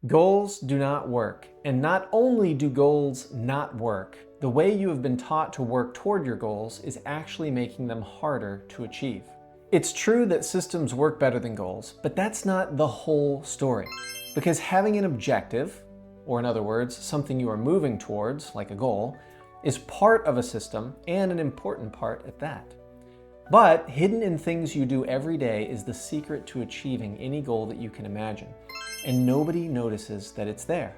Goals do not work, and not only do goals not work, the way you have been taught to work toward your goals is actually making them harder to achieve. It's true that systems work better than goals, but that's not the whole story. Because having an objective, or in other words, something you are moving towards, like a goal, is part of a system and an important part at that. But hidden in things you do every day is the secret to achieving any goal that you can imagine, and nobody notices that it's there.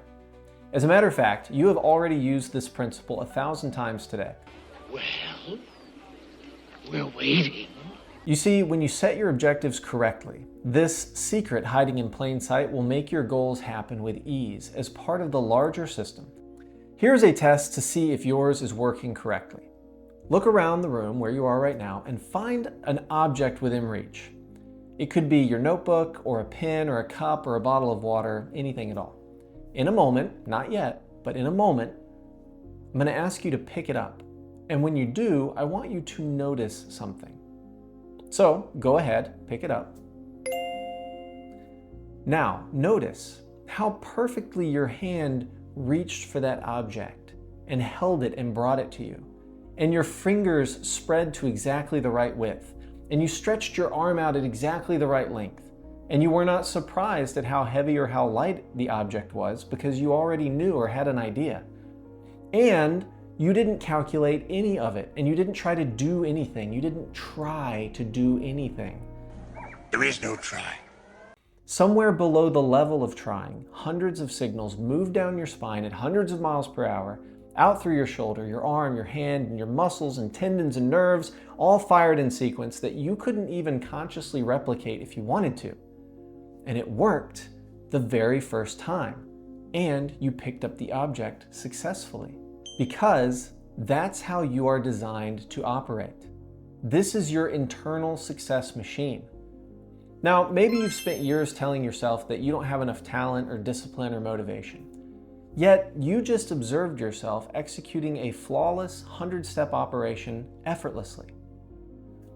As a matter of fact, you have already used this principle 1,000 times today. Well, we're waiting. You see, when you set your objectives correctly, this secret hiding in plain sight will make your goals happen with ease as part of the larger system. Here's a test to see if yours is working correctly. Look around the room where you are right now and find an object within reach. It could be your notebook or a pen or a cup or a bottle of water, anything at all. In a moment, not yet, but in a moment, I'm going to ask you to pick it up. And when you do, I want you to notice something. So go ahead, pick it up. Now, notice how perfectly your hand reached for that object and held it and brought it to you. And your fingers spread to exactly the right width. And you stretched your arm out at exactly the right length. And you were not surprised at how heavy or how light the object was because you already knew or had an idea. And you didn't calculate any of it, and you didn't try to do anything. You didn't try to do anything. There is no try. Somewhere below the level of trying, hundreds of signals move down your spine at hundreds of miles per hour, out through your shoulder, your arm, your hand, and your muscles and tendons and nerves, all fired in sequence that you couldn't even consciously replicate if you wanted to. And it worked the very first time. And you picked up the object successfully. Because that's how you are designed to operate. This is your internal success machine. Now, maybe you've spent years telling yourself that you don't have enough talent or discipline or motivation. Yet, you just observed yourself executing a flawless 100-step operation effortlessly.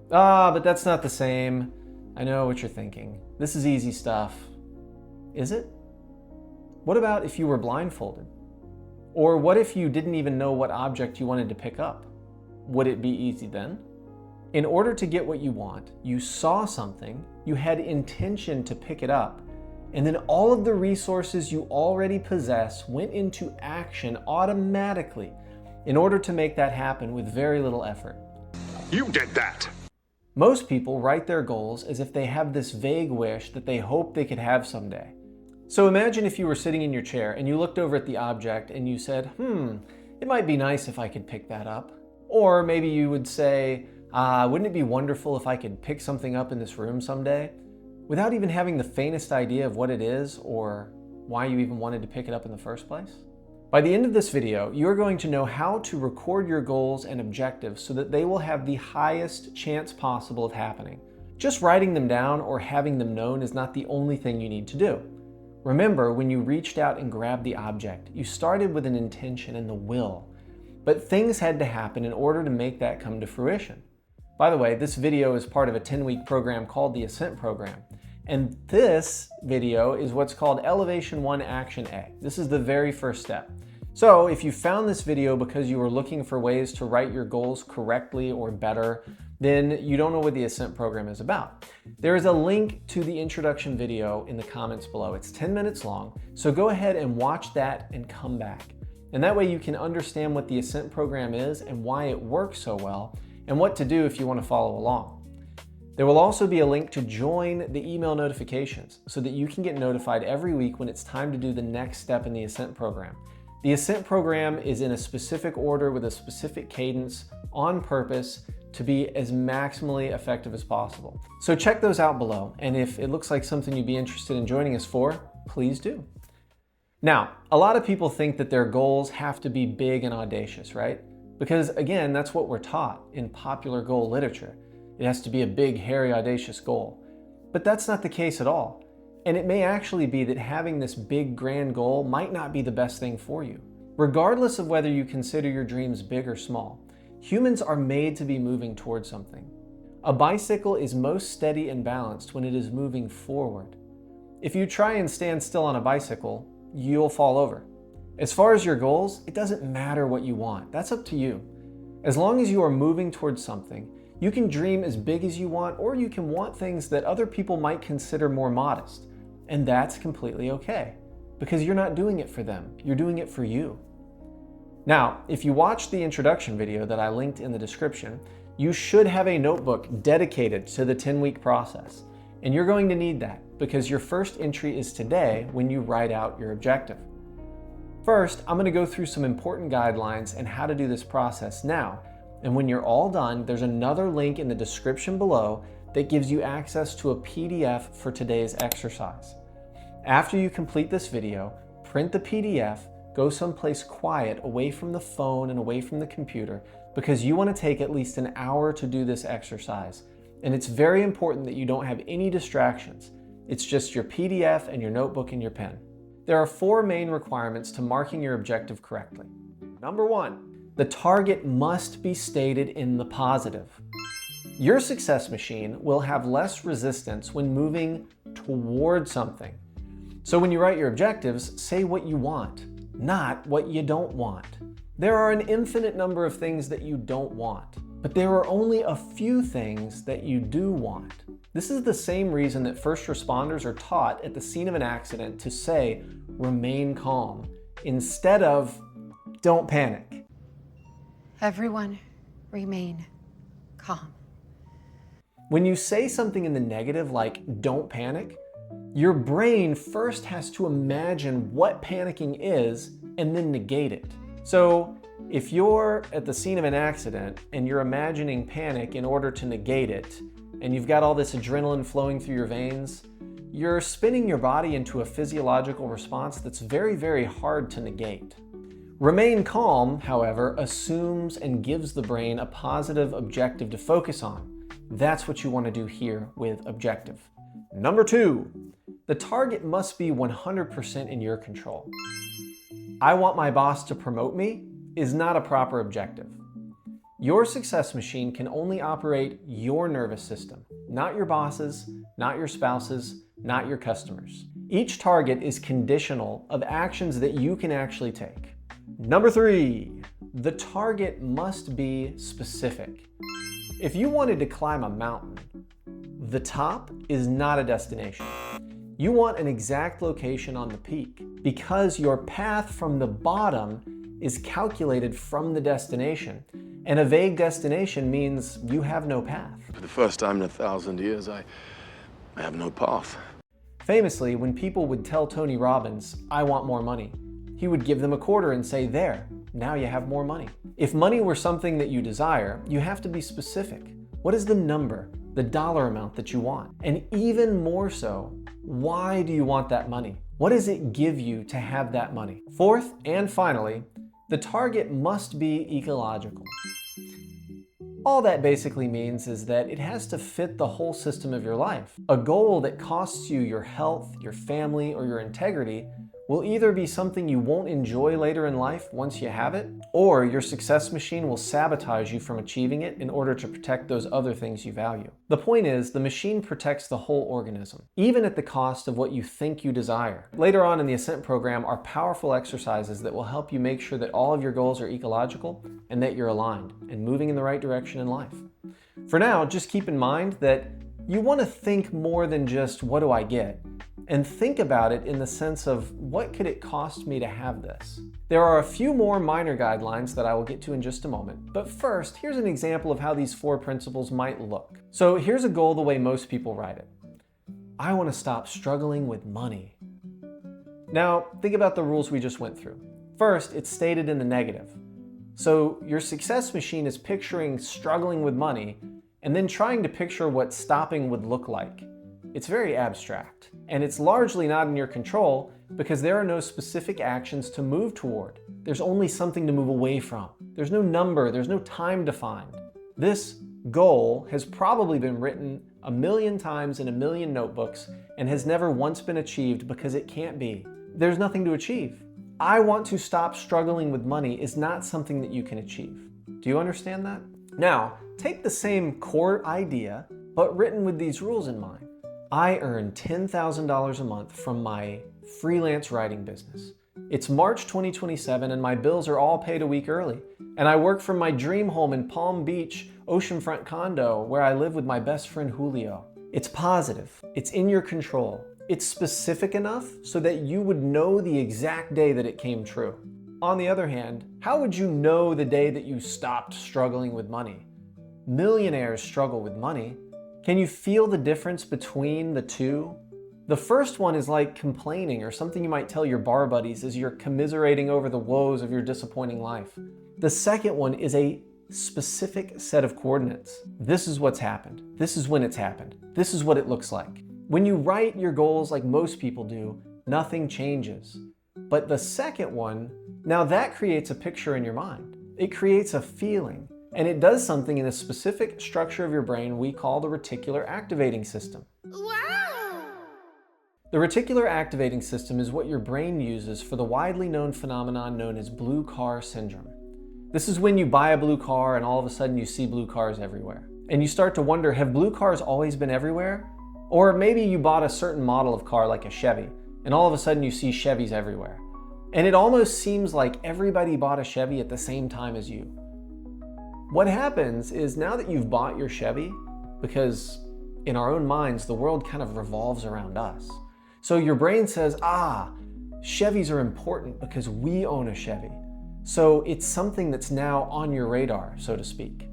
But that's not the same. I know what you're thinking. This is easy stuff. Is it? What about if you were blindfolded? Or what if you didn't even know what object you wanted to pick up? Would it be easy then? In order to get what you want, you saw something, you had intention to pick it up, and then all of the resources you already possess went into action automatically in order to make that happen with very little effort. You did that. Most people write their goals as if they have this vague wish that they hope they could have someday. So imagine if you were sitting in your chair and you looked over at the object and you said, it might be nice if I could pick that up. Or maybe you would say, wouldn't it be wonderful if I could pick something up in this room someday? Without even having the faintest idea of what it is or why you even wanted to pick it up in the first place. By the end of this video, you are going to know how to record your goals and objectives so that they will have the highest chance possible of happening. Just writing them down or having them known is not the only thing you need to do. Remember, when you reached out and grabbed the object, you started with an intention and the will, but things had to happen in order to make that come to fruition. By the way, this video is part of a 10-week program called the Ascent Program, and this video is what's called Elevation 1 Action A. This is the very first step. So if you found this video because you were looking for ways to write your goals correctly or better, then you don't know what the Ascent Program is about. There is a link to the introduction video in the comments below. It's 10 minutes long, so go ahead and watch that and come back. And that way you can understand what the Ascent Program is and why it works so well, and what to do if you want to follow along. There will also be a link to join the email notifications so that you can get notified every week when it's time to do the next step in the Ascent Program. The Ascent Program is in a specific order with a specific cadence on purpose to be as maximally effective as possible. So check those out below, and if it looks like something you'd be interested in joining us for, please do. Now, a lot of people think that their goals have to be big and audacious, right? Because again, that's what we're taught in popular goal literature. It has to be a big, hairy, audacious goal. But that's not the case at all. And it may actually be that having this big, grand goal might not be the best thing for you. Regardless of whether you consider your dreams big or small, humans are made to be moving towards something. A bicycle is most steady and balanced when it is moving forward. If you try and stand still on a bicycle, you'll fall over. As far as your goals, it doesn't matter what you want. That's up to you. As long as you are moving towards something, you can dream as big as you want, or you can want things that other people might consider more modest. And that's completely okay, because you're not doing it for them. You're doing it for you. Now, if you watched the introduction video that I linked in the description, you should have a notebook dedicated to the 10-week process. And you're going to need that because your first entry is today when you write out your objective. First, I'm going to go through some important guidelines and how to do this process now. And when you're all done, there's another link in the description below that gives you access to a PDF for today's exercise. After you complete this video, print the PDF, go someplace quiet away from the phone and away from the computer because you want to take at least an hour to do this exercise. And it's very important that you don't have any distractions. It's just your PDF and your notebook and your pen. There are 4 main requirements to marking your objective correctly. Number 1, the target must be stated in the positive. Your success machine will have less resistance when moving toward something. So when you write your objectives, say what you want, not what you don't want. There are an infinite number of things that you don't want, but there are only a few things that you do want. This is the same reason that first responders are taught at the scene of an accident to say, remain calm, instead of, don't panic. Everyone, remain calm. When you say something in the negative, like don't panic, your brain first has to imagine what panicking is and then negate it. So if you're at the scene of an accident and you're imagining panic in order to negate it, and you've got all this adrenaline flowing through your veins, you're spinning your body into a physiological response that's very, very hard to negate. Remain calm, however, assumes and gives the brain a positive objective to focus on. That's what you want to do here with objective. Number 2, the target must be 100% in your control. I want my boss to promote me is not a proper objective. Your success machine can only operate your nervous system, not your boss's, not your spouse's, not your customers. Each target is conditional of actions that you can actually take. Number 3, the target must be specific. If you wanted to climb a mountain, the top is not a destination. You want an exact location on the peak because your path from the bottom is calculated from the destination. And a vague destination means you have no path. For the first time in 1,000 years, I have no path. Famously, when people would tell Tony Robbins, I want more money, he would give them a quarter and say, there, now you have more money. If money were something that you desire, you have to be specific. What is the number, the dollar amount that you want? And even more so, why do you want that money? What does it give you to have that money? 4th, and finally, the target must be ecological. All that basically means is that it has to fit the whole system of your life. A goal that costs you your health, your family, or your integrity will either be something you won't enjoy later in life once you have it, or your success machine will sabotage you from achieving it in order to protect those other things you value. The point is, the machine protects the whole organism, even at the cost of what you think you desire. Later on in the Ascent program are powerful exercises that will help you make sure that all of your goals are ecological and that you're aligned and moving in the right direction in life. For now, just keep in mind that you want to think more than just, what do I get? And think about it in the sense of, what could it cost me to have this? There are a few more minor guidelines that I will get to in just a moment, but first, here's an example of how these 4 principles might look. So here's a goal the way most people write it. I want to stop struggling with money. Now, think about the rules we just went through. First, it's stated in the negative. So your success machine is picturing struggling with money and then trying to picture what stopping would look like. It's very abstract, and it's largely not in your control because there are no specific actions to move toward. There's only something to move away from. There's no number, there's no time defined. This goal has probably been written 1,000,000 times in 1,000,000 notebooks and has never once been achieved because it can't be. There's nothing to achieve. I want to stop struggling with money is not something that you can achieve. Do you understand that? Now, take the same core idea, but written with these rules in mind. I earn $10,000 a month from my freelance writing business. It's March 2027 and my bills are all paid a week early. And I work from my dream home in Palm Beach, oceanfront condo where I live with my best friend Julio. It's positive. It's in your control. It's specific enough so that you would know the exact day that it came true. On the other hand, how would you know the day that you stopped struggling with money? Millionaires struggle with money. Can you feel the difference between the two? The first one is like complaining or something you might tell your bar buddies as you're commiserating over the woes of your disappointing life. The second one is a specific set of coordinates. This is what's happened. This is when it's happened. This is what it looks like. When you write your goals like most people do, nothing changes. But the second one, now that creates a picture in your mind. It creates a feeling, and it does something in a specific structure of your brain we call the reticular activating system. The reticular activating system is what your brain uses for the widely known phenomenon known as blue car syndrome. This is when you buy a blue car and all of a sudden you see blue cars everywhere. And you start to wonder, have blue cars always been everywhere? Or maybe you bought a certain model of car like a Chevy, and all of a sudden you see Chevys everywhere. And it almost seems like everybody bought a Chevy at the same time as you. What happens is now that you've bought your Chevy, because in our own minds, the world kind of revolves around us. So your brain says, Chevys are important because we own a Chevy. So it's something that's now on your radar, so to speak.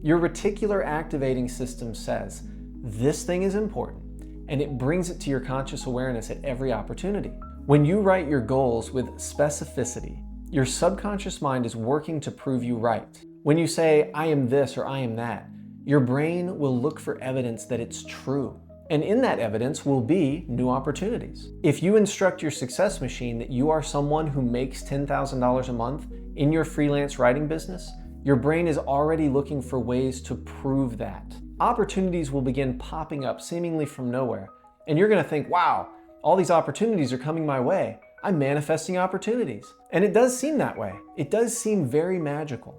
Your reticular activating system says, this thing is important, and it brings it to your conscious awareness at every opportunity. When you write your goals with specificity, your subconscious mind is working to prove you right. When you say, I am this or I am that, your brain will look for evidence that it's true. And in that evidence will be new opportunities. If you instruct your success machine that you are someone who makes $10,000 a month in your freelance writing business, your brain is already looking for ways to prove that. Opportunities will begin popping up seemingly from nowhere. And you're gonna think, wow, all these opportunities are coming my way. I'm manifesting opportunities. And it does seem that way. It does seem very magical.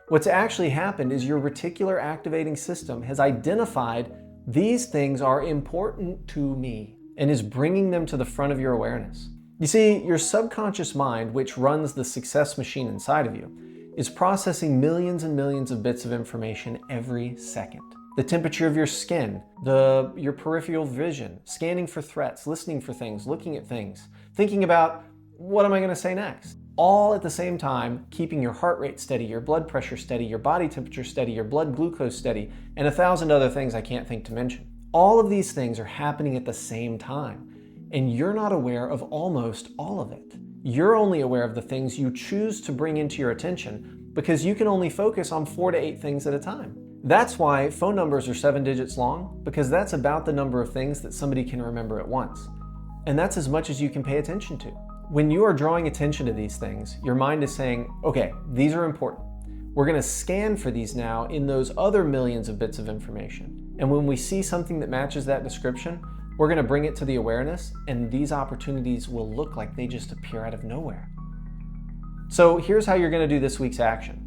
What's actually happened is your reticular activating system has identified these things are important to me and is bringing them to the front of your awareness. You see, your subconscious mind, which runs the success machine inside of you, is processing millions and millions of bits of information every second. The temperature of your skin, your peripheral vision, scanning for threats, listening for things, looking at things, thinking about what am I going to say next? All at the same time, keeping your heart rate steady, your blood pressure steady, your body temperature steady, your blood glucose steady, and 1,000 other things I can't think to mention. All of these things are happening at the same time, and you're not aware of almost all of it. You're only aware of the things you choose to bring into your attention because you can only focus on 4 to 8 things at a time. That's why phone numbers are 7 digits long, because that's about the number of things that somebody can remember at once. And that's as much as you can pay attention to. When you are drawing attention to these things, your mind is saying, okay, these are important. We're going to scan for these now in those other millions of bits of information. And when we see something that matches that description, we're going to bring it to the awareness, and these opportunities will look like they just appear out of nowhere. So here's how you're going to do this week's action.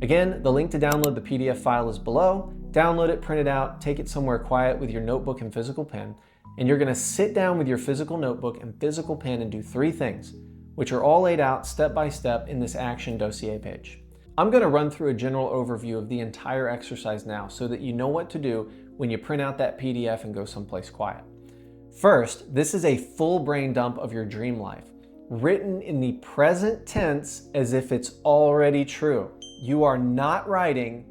Again, the link to download the PDF file is below. Download it, print it out, take it somewhere quiet with your notebook and physical pen. And you're gonna sit down with your physical notebook and physical pen and do 3 things, which are all laid out step by step in this action dossier page. I'm gonna run through a general overview of the entire exercise now so that you know what to do when you print out that PDF and go someplace quiet. First, this is a full brain dump of your dream life, written in the present tense as if it's already true. You are not writing,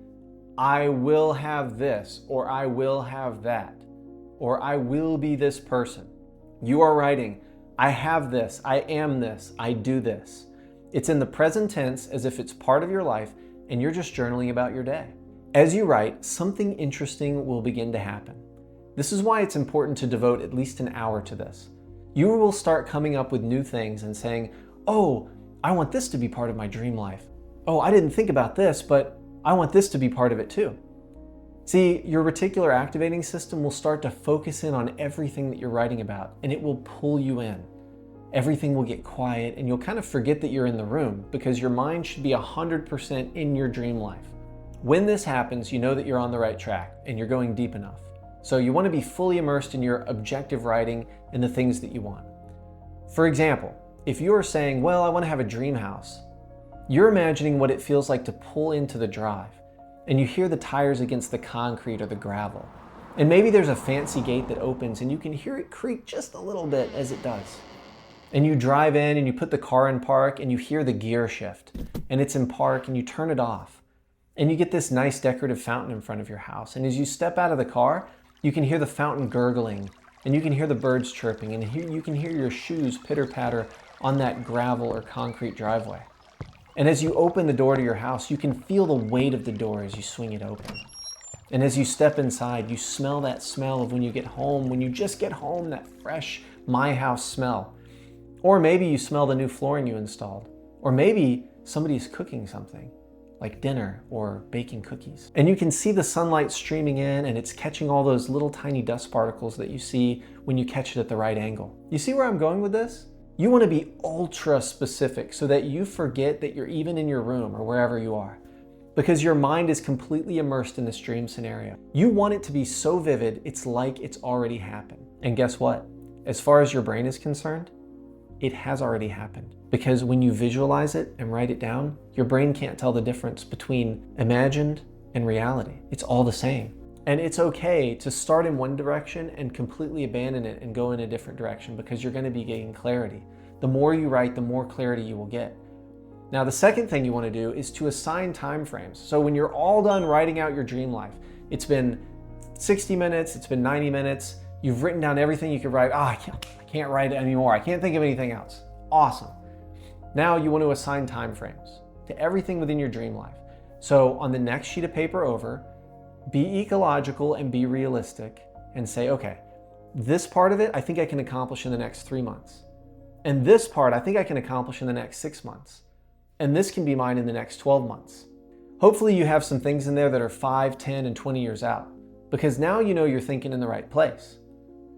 I will have this, or I will have that, or I will be this person. You are writing, I have this, I am this, I do this. It's in the present tense as if it's part of your life and you're just journaling about your day. As you write, something interesting will begin to happen. This is why it's important to devote at least an hour to this. You will start coming up with new things and saying, oh, I want this to be part of my dream life. Oh, I didn't think about this, but I want this to be part of it too. See, your reticular activating system will start to focus in on everything that you're writing about, and it will pull you in. Everything will get quiet, and you'll kind of forget that you're in the room because your mind should be 100% in your dream life. When this happens, you know that you're on the right track and you're going deep enough. So you want to be fully immersed in your objective writing and the things that you want. For example, if you are saying, well, I want to have a dream house, you're imagining what it feels like to pull into the drive and you hear the tires against the concrete or the gravel. And maybe there's a fancy gate that opens and you can hear it creak just a little bit as it does. And you drive in and you put the car in park and you hear the gear shift and it's in park and you turn it off. And you get this nice decorative fountain in front of your house. And as you step out of the car, you can hear the fountain gurgling and you can hear the birds chirping and you can hear your shoes pitter-patter on that gravel or concrete driveway. And as you open the door to your house, you can feel the weight of the door as you swing it open. And as you step inside, you smell that smell of when you get home, when you just get home, that fresh my house smell. Or maybe you smell the new flooring you installed. Or maybe somebody's cooking something, like dinner or baking cookies. And you can see the sunlight streaming in and it's catching all those little tiny dust particles that you see when you catch it at the right angle. You see where I'm going with this? You want to be ultra specific so that you forget that you're even in your room or wherever you are, because your mind is completely immersed in this dream scenario. You want it to be so vivid, it's like it's already happened. And guess what? As far as your brain is concerned, it has already happened. Because when you visualize it and write it down, your brain can't tell the difference between imagined and reality. It's all the same. And it's okay to start in one direction and completely abandon it and go in a different direction, because you're going to be getting clarity. The more you write, the more clarity you will get. Now, the second thing you want to do is to assign time frames. So when you're all done writing out your dream life, it's been 60 minutes, it's been 90 minutes, you've written down everything you could write. I can't write it anymore. I can't think of anything else. Awesome. Now you want to assign time frames to everything within your dream life. So on the next sheet of paper over, be ecological and be realistic and say, okay, this part of it I think I can accomplish in the next 3 months. And this part I think I can accomplish in the next 6 months. And this can be mine in the next 12 months. Hopefully you have some things in there that are 5, 10, and 20 years out, because now you know you're thinking in the right place.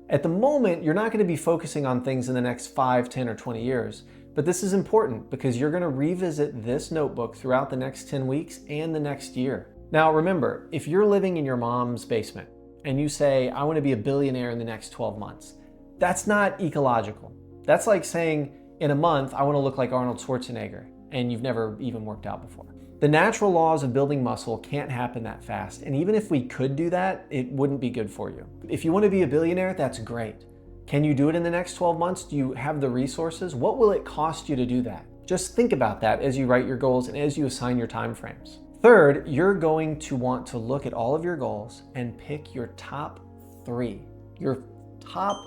At the moment, you're not going to be focusing on things in the next 5, 10, or 20 years, but this is important because you're going to revisit this notebook throughout the next 10 weeks and the next year. Now remember, if you're living in your mom's basement and you say, I want to be a billionaire in the next 12 months, that's not ecological. That's like saying, in a month, I want to look like Arnold Schwarzenegger, and you've never even worked out before. The natural laws of building muscle can't happen that fast, and even if we could do that, it wouldn't be good for you. If you want to be a billionaire, that's great. Can you do it in the next 12 months? Do you have the resources? What will it cost you to do that? Just think about that as you write your goals and as you assign your time frames. Third, you're going to want to look at all of your goals and pick your top 3, your top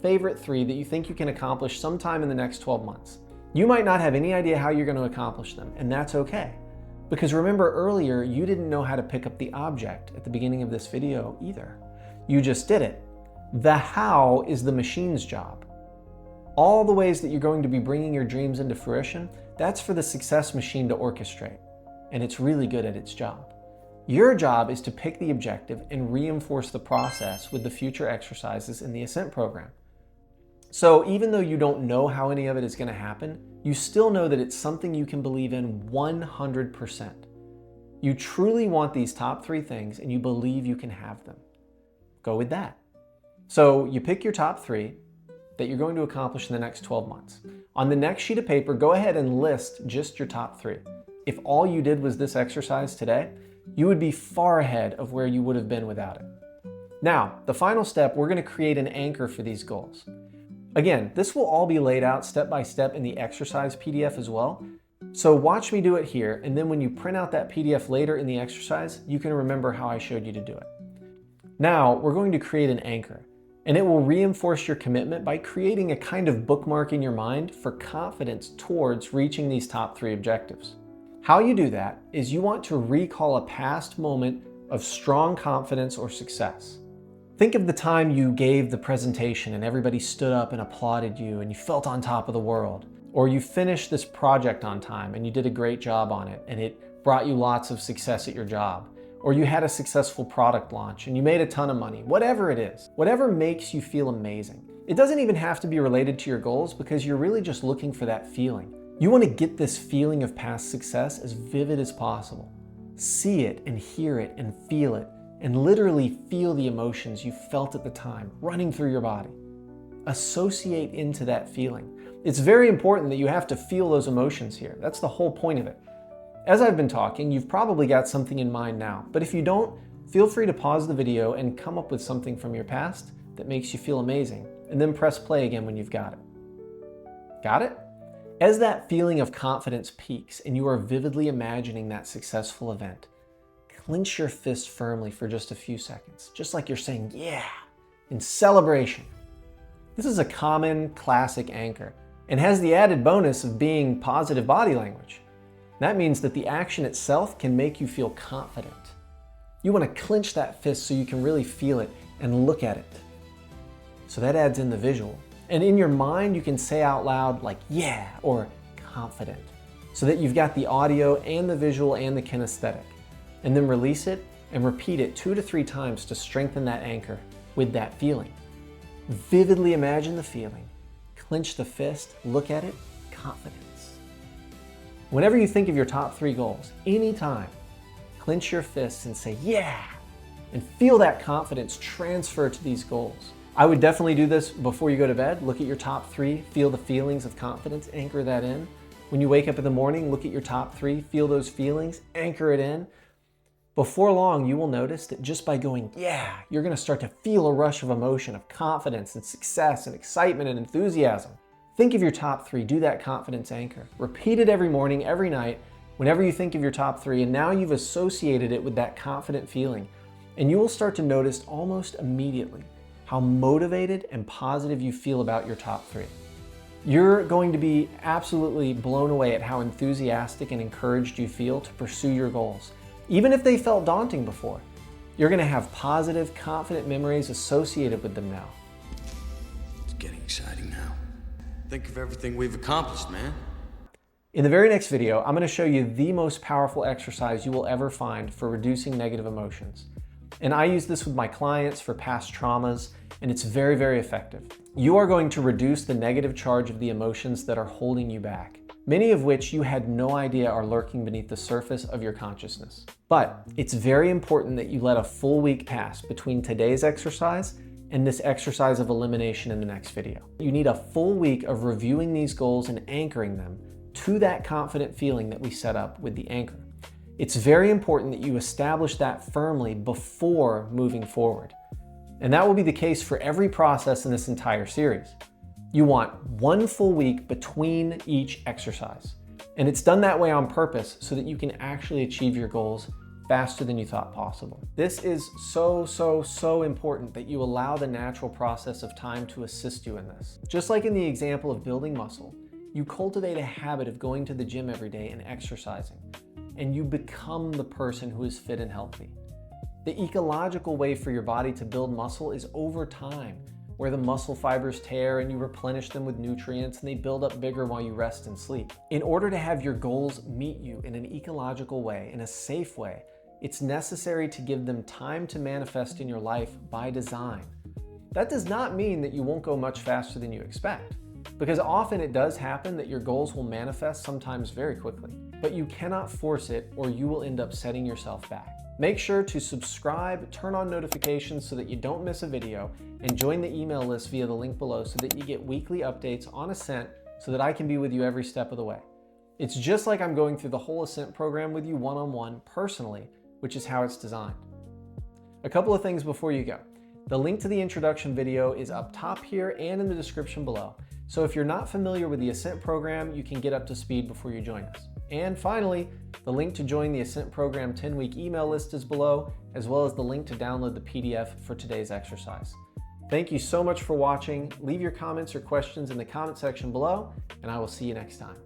favorite 3 that you think you can accomplish sometime in the next 12 months. You might not have any idea how you're going to accomplish them, and that's okay. Because remember earlier, you didn't know how to pick up the object at the beginning of this video either. You just did it. The how is the machine's job. All the ways that you're going to be bringing your dreams into fruition, that's for the success machine to orchestrate. And it's really good at its job. Your job is to pick the objective and reinforce the process with the future exercises in the Ascent program. So even though you don't know how any of it is going to happen, you still know that it's something you can believe in 100%. You truly want these top 3 things and you believe you can have them. Go with that. So you pick your top 3 that you're going to accomplish in the next 12 months. On the next sheet of paper, go ahead and list just your top 3. If all you did was this exercise today, you would be far ahead of where you would have been without it. Now, the final step, we're going to create an anchor for these goals. Again, this will all be laid out step by step in the exercise PDF as well. So watch me do it here, and then when you print out that PDF later in the exercise, you can remember how I showed you to do it. Now, we're going to create an anchor, and it will reinforce your commitment by creating a kind of bookmark in your mind for confidence towards reaching these top 3 objectives. How you do that is you want to recall a past moment of strong confidence or success. Think of the time you gave the presentation and everybody stood up and applauded you and you felt on top of the world. Or you finished this project on time and you did a great job on it and it brought you lots of success at your job. Or you had a successful product launch and you made a ton of money. Whatever it is, whatever makes you feel amazing. It doesn't even have to be related to your goals because you're really just looking for that feeling. You want to get this feeling of past success as vivid as possible. See it and hear it and feel it, and literally feel the emotions you felt at the time running through your body. Associate into that feeling. It's very important that you have to feel those emotions here. That's the whole point of it. As I've been talking, you've probably got something in mind now, but if you don't, feel free to pause the video and come up with something from your past that makes you feel amazing, and then press play again when you've got it. Got it? As that feeling of confidence peaks and you are vividly imagining that successful event, clench your fist firmly for just a few seconds, just like you're saying, yeah, in celebration. This is a common, classic anchor and has the added bonus of being positive body language. That means that the action itself can make you feel confident. You want to clench that fist so you can really feel it and look at it. So that adds in the visual. And in your mind, you can say out loud like, yeah, or confident, so that you've got the audio and the visual and the kinesthetic. And then release it and repeat it 2 to 3 times to strengthen that anchor with that feeling. Vividly imagine the feeling, clench the fist, look at it, confidence. Whenever you think of your top 3 goals, anytime, clench your fists and say, yeah, and feel that confidence transfer to these goals. I would definitely do this before you go to bed. Look at your top 3, feel the feelings of confidence, anchor that in. When you wake up in the morning, look at your top 3, feel those feelings, anchor it in. Before long, you will notice that just by going, yeah, you're gonna start to feel a rush of emotion, of confidence and success and excitement and enthusiasm. Think of your top 3, do that confidence anchor. Repeat it every morning, every night, whenever you think of your top 3, and now you've associated it with that confident feeling. And you will start to notice almost immediately how motivated and positive you feel about your top 3. You're going to be absolutely blown away at how enthusiastic and encouraged you feel to pursue your goals. Even if they felt daunting before, you're going to have positive, confident memories associated with them now. It's getting exciting now. Think of everything we've accomplished, man. In the very next video, I'm going to show you the most powerful exercise you will ever find for reducing negative emotions. And I use this with my clients for past traumas, and it's very, very effective. You are going to reduce the negative charge of the emotions that are holding you back, many of which you had no idea are lurking beneath the surface of your consciousness. But it's very important that you let a full week pass between today's exercise and this exercise of elimination in the next video. You need a full week of reviewing these goals and anchoring them to that confident feeling that we set up with the anchor. It's very important that you establish that firmly before moving forward. And that will be the case for every process in this entire series. You want 1 full week between each exercise. And it's done that way on purpose so that you can actually achieve your goals faster than you thought possible. This is so important that you allow the natural process of time to assist you in this. Just like in the example of building muscle, you cultivate a habit of going to the gym every day and exercising, and you become the person who is fit and healthy. The ecological way for your body to build muscle is over time, where the muscle fibers tear and you replenish them with nutrients and they build up bigger while you rest and sleep. In order to have your goals meet you in an ecological way, in a safe way, it's necessary to give them time to manifest in your life by design. That does not mean that you won't go much faster than you expect, because often it does happen that your goals will manifest sometimes very quickly, but you cannot force it or you will end up setting yourself back. Make sure to subscribe, turn on notifications so that you don't miss a video, and join the email list via the link below so that you get weekly updates on Ascent so that I can be with you every step of the way. It's just like I'm going through the whole Ascent program with you one-on-one personally, which is how it's designed. A couple of things before you go. The link to the introduction video is up top here and in the description below. So if you're not familiar with the Ascent program, you can get up to speed before you join us. And finally, the link to join the Ascent program 10-week email list is below, as well as the link to download the PDF for today's exercise. Thank you so much for watching. Leave your comments or questions in the comment section below, and I will see you next time.